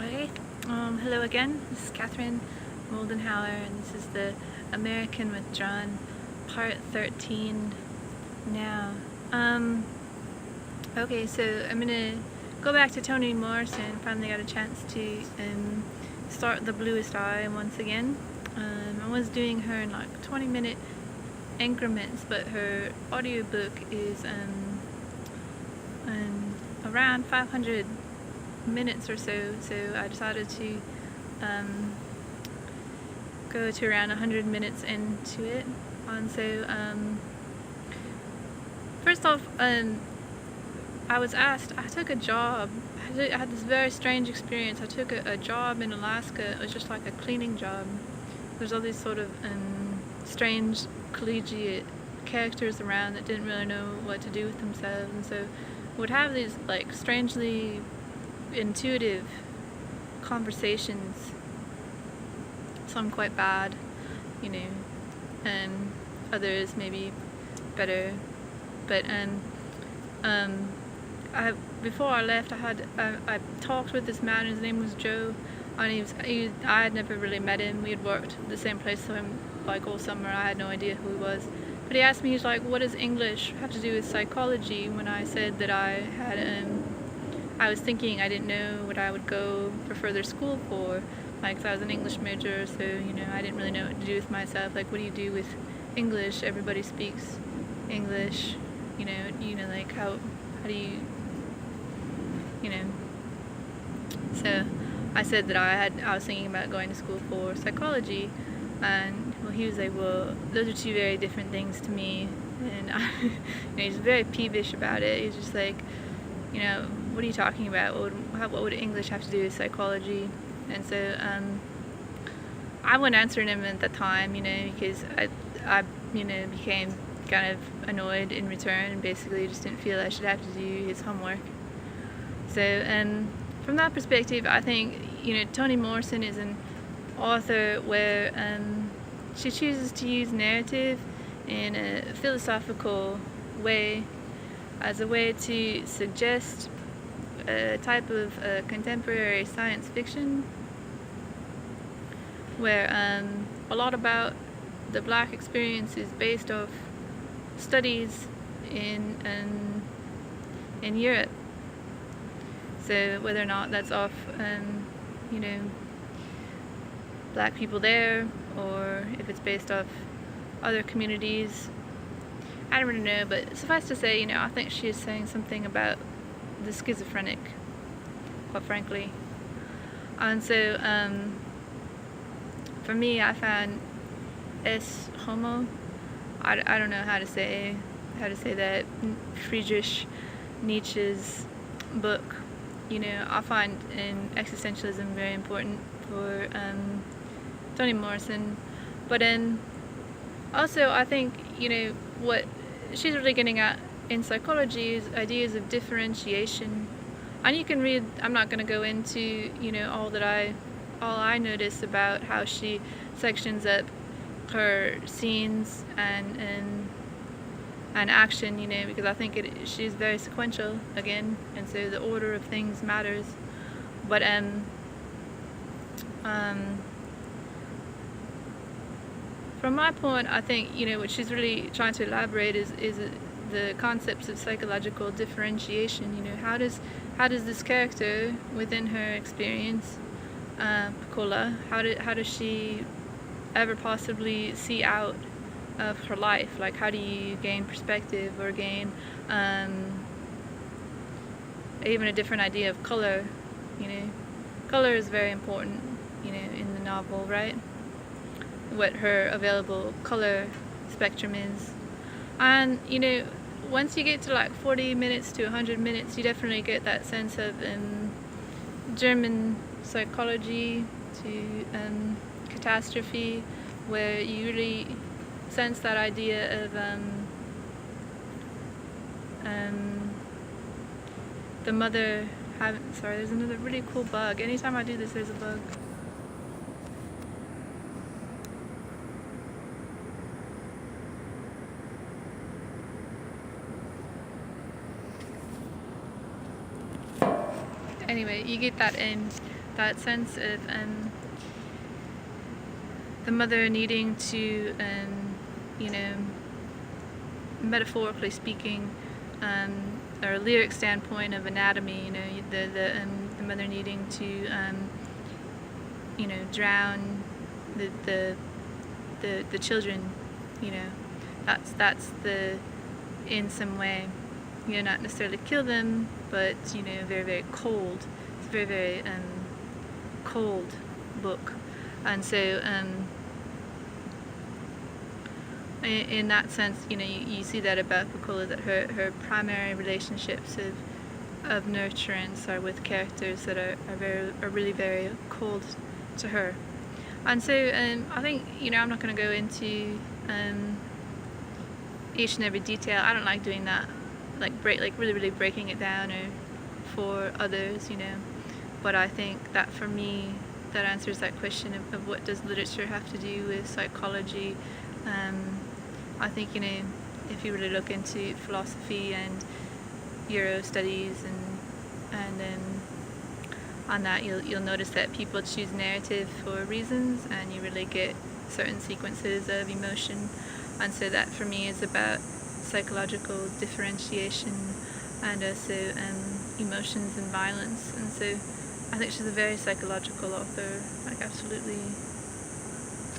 Hi, hello again. This is Catherine Moldenhauer, and this is the American Withdrawn, part 13 now. Okay, so I'm gonna go back to Toni Morrison. Finally got a chance to start The Bluest Eye once again. I was doing her in like 20-minute increments, but her audiobook is around 500 minutes or so, I decided to go to around 100 minutes into it. And so first off, I was asked, I took a job, I had this very strange experience. I took a job in Alaska. It was just like a cleaning job. There's all these sort of strange collegiate characters around that didn't really know what to do with themselves, and so would have these like strangely intuitive conversations, some quite bad, and others maybe better. But before I left, I talked with this man. His name was Joe, and I had never really met him. We had worked at the same place so like all summer. I had no idea who he was. But he asked me, he's like, what does English have to do with psychology? When I said that I was thinking I didn't know what I would go for further school for, like, 'cause I was an English major, so, I didn't really know what to do with myself. Like, what do you do with English? Everybody speaks English, like, how do you, So I said that I was thinking about going to school for psychology, and well, he was like, well, those are two very different things to me, and he's very peevish about it. He's just like, what are you talking about? What would English have to do with psychology? And so I wasn't answering him at the time, because I became kind of annoyed in return, and basically just didn't feel I should have to do his homework. So from that perspective, I think Toni Morrison is an author where she chooses to use narrative in a philosophical way as a way to suggest a type of contemporary science fiction where a lot about the black experience is based off studies in Europe. So whether or not that's off black people there, or if it's based off other communities, I don't really know. But suffice to say, I think she is saying something about the schizophrenic, quite frankly. And so for me, I found Es Homo, I don't know how to say that, Friedrich Nietzsche's book. I find existentialism very important for Toni Morrison, but also I think what she's really getting at in psychology is ideas of differentiation. And you can read, I'm not going to go into all I notice about how she sections up her scenes and action, because I think she's very sequential again, and so the order of things matters. But from my point, I think what she's really trying to elaborate is the concepts of psychological differentiation. How does this character within her experience, Piccola, how does she ever possibly see out of her life? Like, how do you gain perspective or gain even a different idea of color? Color is very important, in the novel, right? What her available color spectrum is. And once you get to like 40 minutes to 100 minutes, you definitely get that sense of German psychology to catastrophe, where you really sense that idea of the mother sorry, there's another really cool bug. Anytime I do this, there's a bug. Anyway, you get that that sense of the mother needing to, you know, metaphorically speaking, or a lyric standpoint of anatomy, you know, the mother needing to, you know, drown the children, you know, that's the, in some way, you know, not necessarily kill them, but, you know, very, very cold. It's a very, very cold book. And so in that sense, you know, you see that about Pecola, that her primary relationships of nurturance are with characters that are really very cold to her. And so I think, you know, I'm not going to go into each and every detail. I don't like doing that, like really breaking it down or for others, you know. But I think that for me, that answers that question of what does literature have to do with psychology. I think, you know, if you really look into philosophy and Euro studies and on that, you'll notice that people choose narrative for reasons, and you really get certain sequences of emotion. And so that for me is about psychological differentiation and also emotions and violence. And so I think she's a very psychological author, like absolutely